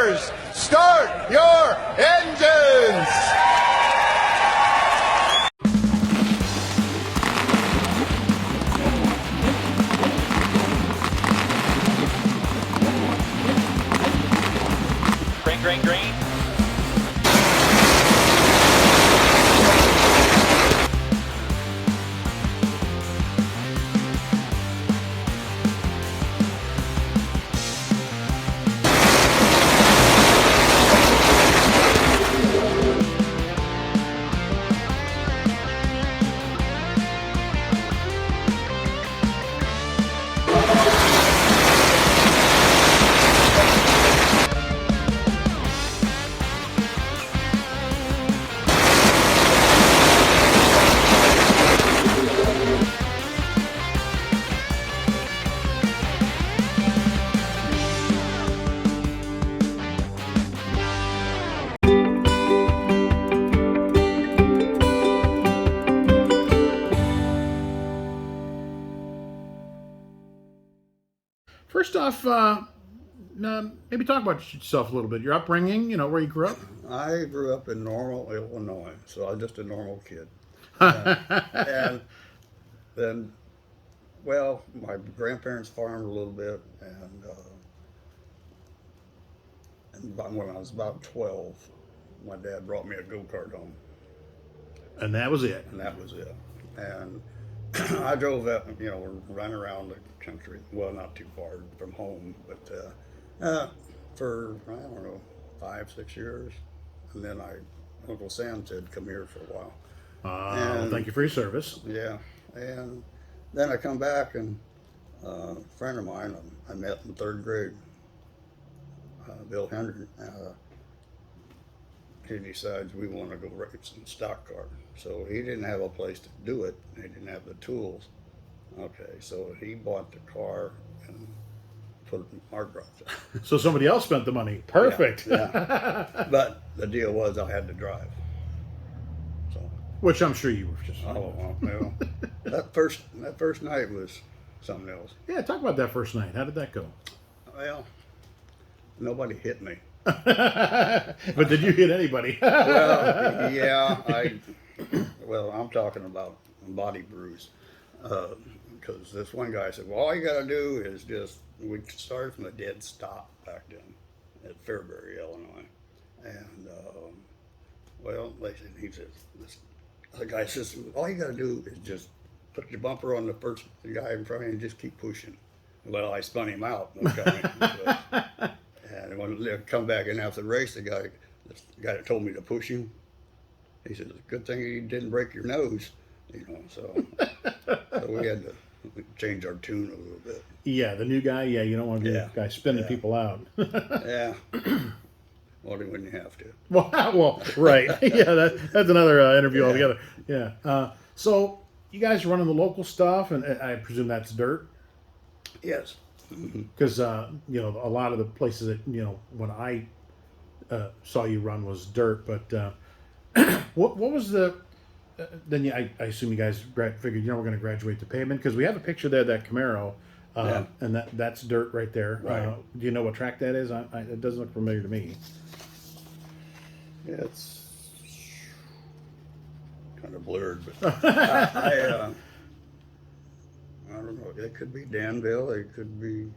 Engineers, start your engines! Green. First off, maybe talk about yourself a little bit. Your upbringing, where you grew up. I grew up in Normal, Illinois, so I was just a normal kid. And then, well, my grandparents farmed a little bit, and when I was about 12, my dad brought me a go-kart home. And that was it. And I drove that, run around the country. Well, not too far from home, but for, I don't know, 5-6 years. And then Uncle Sam said, come here for a while. Thank you for your service. Yeah. And then I come back, and a friend of mine I met in 3rd grade, Bill Hendry, he decides we want to go race in stock car. So he didn't have a place to do it. He didn't have the tools. Okay, so he bought the car and put it in our garage. So somebody else spent the money. Perfect. Yeah. But the deal was I had to drive. So. Which I'm sure you were just. Oh, well, that first night was something else. Yeah, talk about that first night. How did that go? Well, nobody hit me. But did you hit anybody? Well, yeah, I'm talking about a body bruise. Because this one guy said, well, all you got to do is we started from a dead stop back then at Fairbury, Illinois. And, the guy says, all you got to do is just put your bumper on the first guy in front of you and just keep pushing. Well, I spun him out. And when they come back in after the race, the guy that told me to push him, he said, good thing you didn't break your nose, so we had to change our tune a little bit. Yeah, the new guy, you don't want to be the guy spinning people out. Yeah. Well, when you have to. Well, right. Yeah, that's another interview altogether. Yeah. So you guys are running the local stuff, and I presume that's dirt? Yes. Because a lot of the places that when I saw you run was dirt, but what was the then I assume you guys figured we're going to graduate to pavement, because we have a picture there of that Camaro, and that's dirt right there. Right. Do you know what track that is? It doesn't look familiar to me. Yeah, it's kind of blurred, but I don't know. It could be Danville. It could be.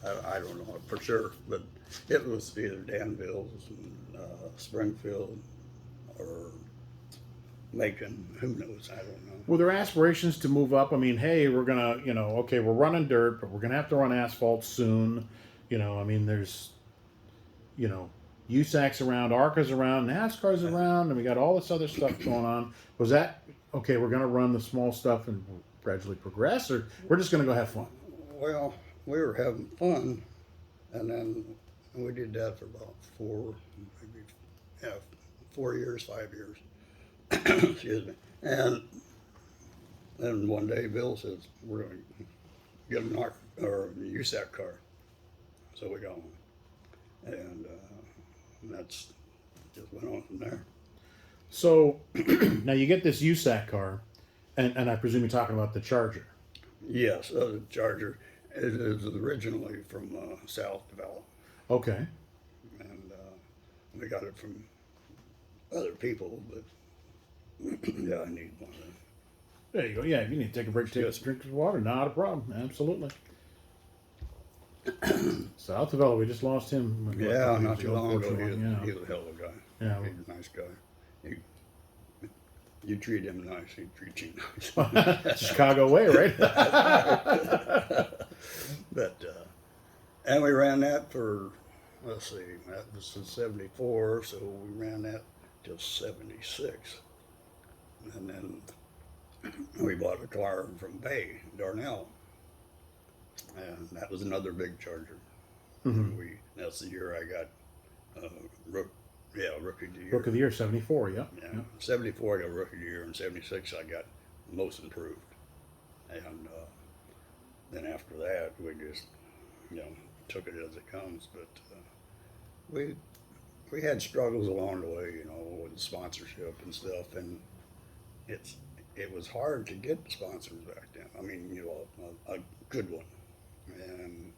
I don't know for sure, but it was either Danville, Springfield, or Macon. Who knows? I don't know. Were there aspirations to move up? I mean, hey, we're gonna, okay, we're running dirt, but we're gonna have to run asphalt soon. There's, USAC's around, ARCA's around, NASCAR's around, and we got all this other stuff going on. Was that okay? We're gonna run the small stuff and gradually progress, or we're just gonna go have fun? Well, we were having fun, and then we did that for about 4 years, 5 years. Excuse me. And then one day Bill says, we're going to get an ARCA or a USAC car. So we got one. And that's just went on from there. So now you get this USAC car, and I presume you're talking about the Charger. Yes, the Charger. It is originally from South Development. Okay. and we got it from other people, but yeah, I need one of them. There you go. Yeah, if you need to take a break, take Yes. a drink of water. Not a problem. Absolutely. South of Ella, we just lost him. What, a Yeah, couple not years too long ago, unfortunately. he was a hell of a guy. Yeah. He was a nice guy. He, you treat him nice, he treats you nice. That's the Chicago way, right? But and we ran that for, let's see, that was in '74, so we ran that till '76, and then we bought a car from Bay Darnell, and that was another big Charger. And that's the year I got rookie of the year. Book of the Year, 74, yeah. Yeah, 74 I got rookie of the year, and 76 I got most improved. And then after that, we just, took it as it comes. But we had struggles along the way, with sponsorship and stuff, and it was hard to get sponsors back then. I mean, a good one, and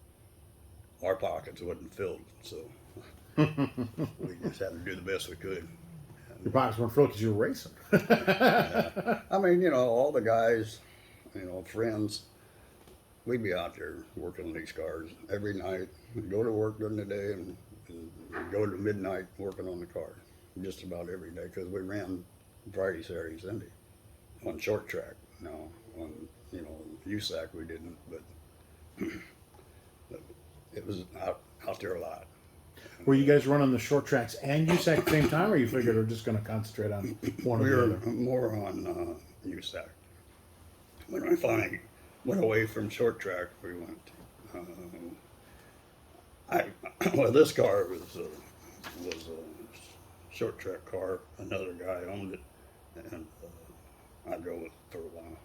our pockets wasn't filled, so we just had to do the best we could. Your pockets weren't filled because you were racing. I mean, all the guys, friends, we'd be out there working on these cars every night. We'd go to work during the day and go to midnight working on the car, just about every day, because we ran Friday, Saturday, Sunday on short track. No, on USAC we didn't, but it was out there a lot. Were you guys running the short tracks and USAC at the same time, or you figured we're just going to concentrate on one We or the were other? more on USAC. When I finally went away from short track, we went. Well, this car was a short track car. Another guy owned it, and I drove it for a while.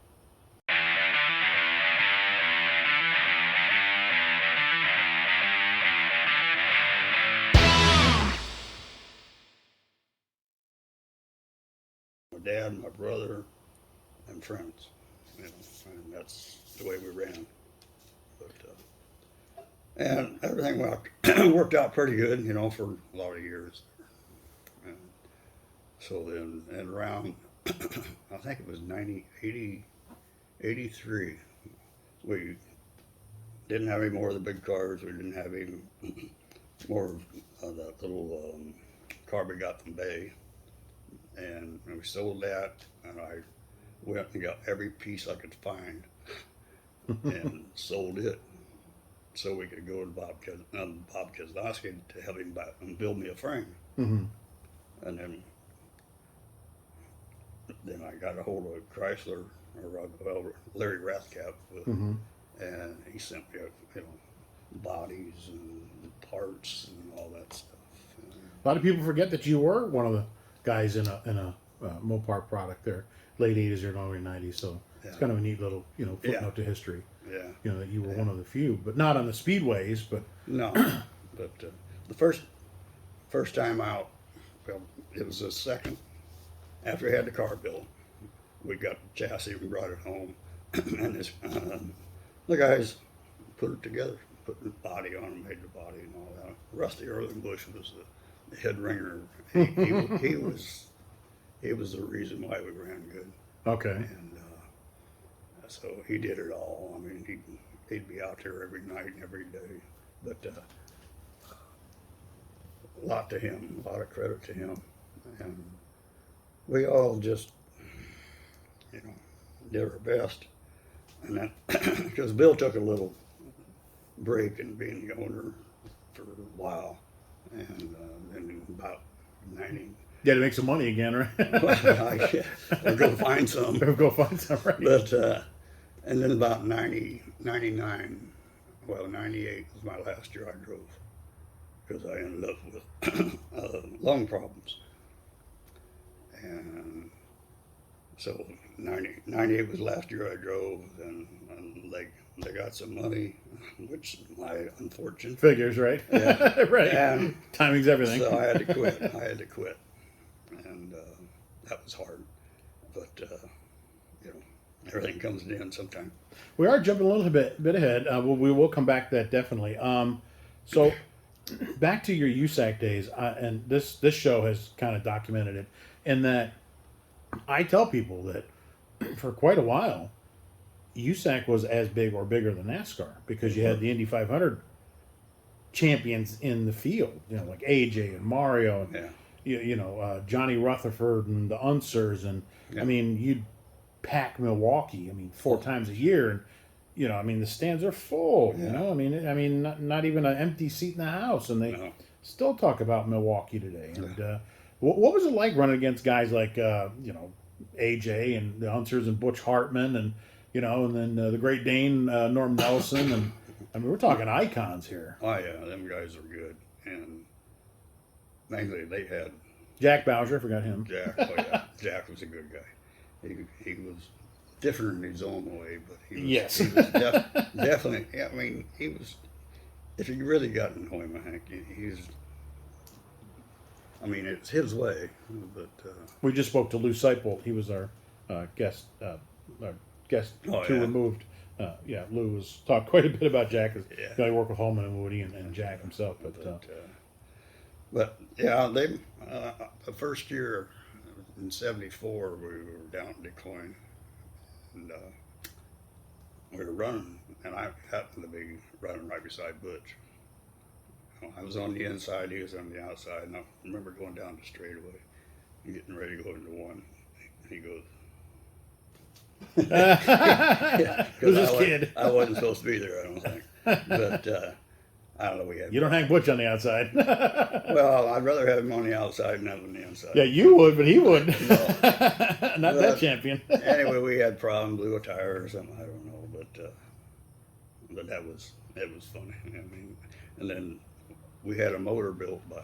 My dad, my brother, and friends, and that's the way we ran. But and everything worked out pretty good, for a lot of years. And so then, and around, I think it was 83, we didn't have any more of the big cars. We didn't have any more of that little car we got from Bay. And we sold that, and I went and got every piece I could find and sold it so we could go to Bob Keselowski to help him build me a frame. Mm-hmm. And then I got a hold of Chrysler, or Larry Rathcap, and he sent me, bodies and parts and all that stuff. A lot of people forget that you were one of the guys in a Mopar product there, late 80s or early 90s. So it's kind of a neat little footnote to history. Yeah. That you were one of the few, but not on the speedways. But No, but the first time out, well, it was the second after we had the car built. We got the chassis and brought it home, and the guys put it together, put the body on it, made the body and all that. Rusty Erlenbush was the head ringer. He was the reason why we ran good. okay, And so he did it all. I mean, he'd be out there every night and every day. But a lot to him, a lot of credit to him. And we all just, did our best. And that, because Bill took a little break in being the owner for a while. And then about 90. yeah, to make some money again, right? Or go find some. Go find some, right? But, and then about 90, 99, well, 98 was my last year I drove, because I ended up with lung problems. And so 98 was the last year I drove, and they got some money, which my unfortunate. Figures, right? Yeah. Right. And timing's everything. so I had to quit. And that was hard. But, everything comes to the end sometime. We are jumping a little bit ahead. We will come back to that definitely. So back to your USAC days, and this show has kind of documented it, in that I tell people that for quite a while, USAC was as big or bigger than NASCAR because you had the Indy 500 champions in the field, like AJ and Mario, and Johnny Rutherford and the Unsers, and I mean, you'd pack Milwaukee, 4 times a year, and the stands are full. Not even an empty seat in the house, and they still talk about Milwaukee today. And what was it like running against guys like AJ and the Unsers and Butch Hartman, and and then the Great Dane Norm Nelson, and we're talking icons here. Oh yeah, them guys are good, and mainly they had Jack Bowser. I forgot him. Jack. Oh yeah, Jack was a good guy. He was different in his own way, but he was definitely. He was. If you really got to know him, I think he's. It's his way, but we just spoke to Lou Seipold. He was our guest. Our guest removed. Lou was talked quite a bit about Jack. He worked with Holman and Woody and Jack himself, but they the first year in '74 we were down in Decline, and we were running, and I happened to be running right beside Butch. I was on the inside, he was on the outside, and I remember going down the straightaway and getting ready to go into one. He goes, who's this kid? I wasn't supposed to be there, I don't think. But I don't know. You don't hang Butch on the outside. Well, I'd rather have him on the outside than on the inside. Yeah, you would, but he wouldn't. No. Not that champion. Anyway, we had problems, blew a tire or something. I don't know, but that was funny. And then we had a motor built by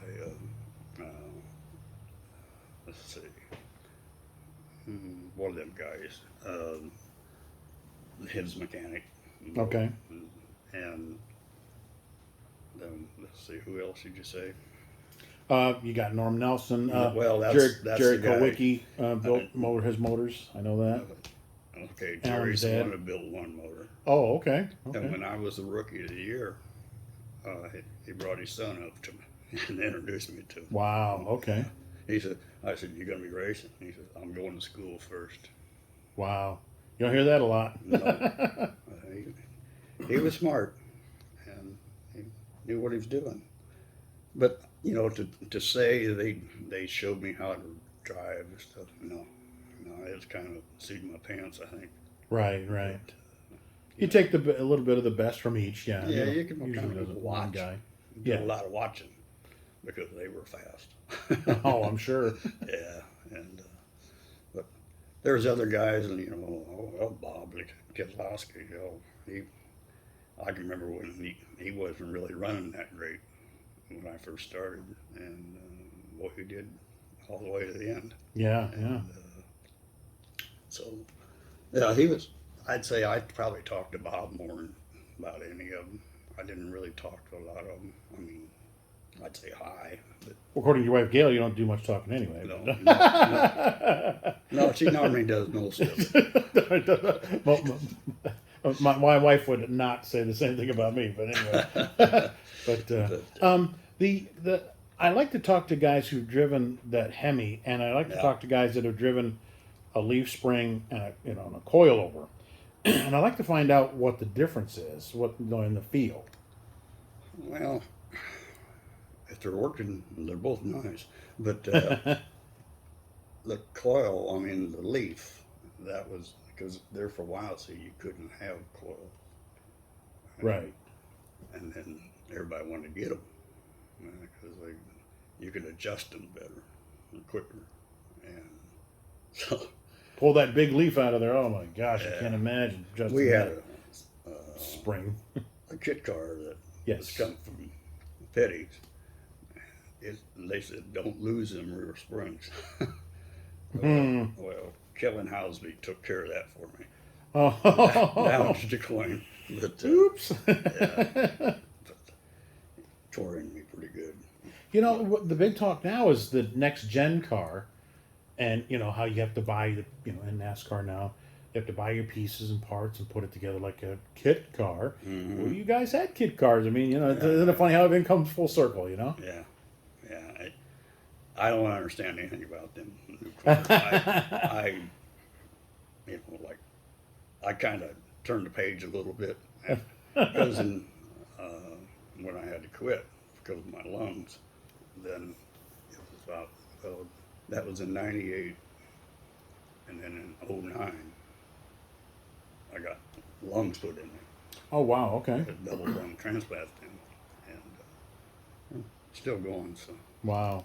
let's see, one of them guys, his mechanic. Okay. And then let's see, who else did you say? You got Norm Nelson. Well, that's Jerry the guy. Kowicki built his motors. I know that. Okay, Alan's Jerry's the dad. one that built one motor. Oh, okay. And when I was the rookie of the year, he brought his son up to me and introduced me to him. Wow. Okay. I said, "You gonna be racing?" He said, "I'm going to school first." Wow. You don't hear that a lot. No. He was smart, and he knew what he was doing. But to say they showed me how to drive and stuff, no, it's kind of seat my pants, I think. Right. You take a little bit of the best from each. Yeah. Yeah, you can usually kind of watch. Guy. Do a lot of watching because they were fast. Oh, I'm sure. Yeah, and but there's other guys, and Bob Keselowski, I can remember when he wasn't really running that great when I first started, and what he did all the way to the end. Yeah. So, yeah, he was. I'd say I probably talked to Bob more than about any of them. I didn't really talk to a lot of them. I'd say hi. But According to your wife Gail, you don't do much talking anyway. No, she normally does most of it. My wife would not say the same thing about me, but anyway. I like to talk to guys who've driven that Hemi, and I like to talk to guys that have driven a leaf spring and a coilover, and I like to find out what the difference is, in the field. Well, if they're working, they're both nice, but the coil, the leaf, that was because there for a while, so you couldn't have coil. Right. And then everybody wanted to get them because you could adjust them better and quicker. And so pull that big leaf out of there. Oh my gosh, I can't imagine. We had a spring, a kit car that was come from Petty's. They said, "Don't lose them rear springs." Well, Kevin Housby took care of that for me. Oh, down to Decline. But, oops. But tore in me pretty good. The big talk now is the next gen car, and how you have to buy in NASCAR now. you have to buy your pieces and parts and put it together like a kit car. Well, you guys had kit cars. I mean, isn't it funny how everything comes full circle, Yeah, yeah. I don't understand anything about them new cars. I I kind of turned the page a little bit because when I had to quit because of my lungs, then it was about, well, that was in '98, and then in '09, I got lungs put in me. Oh, wow, okay. A double lung transplant thing, and still going. So Wow.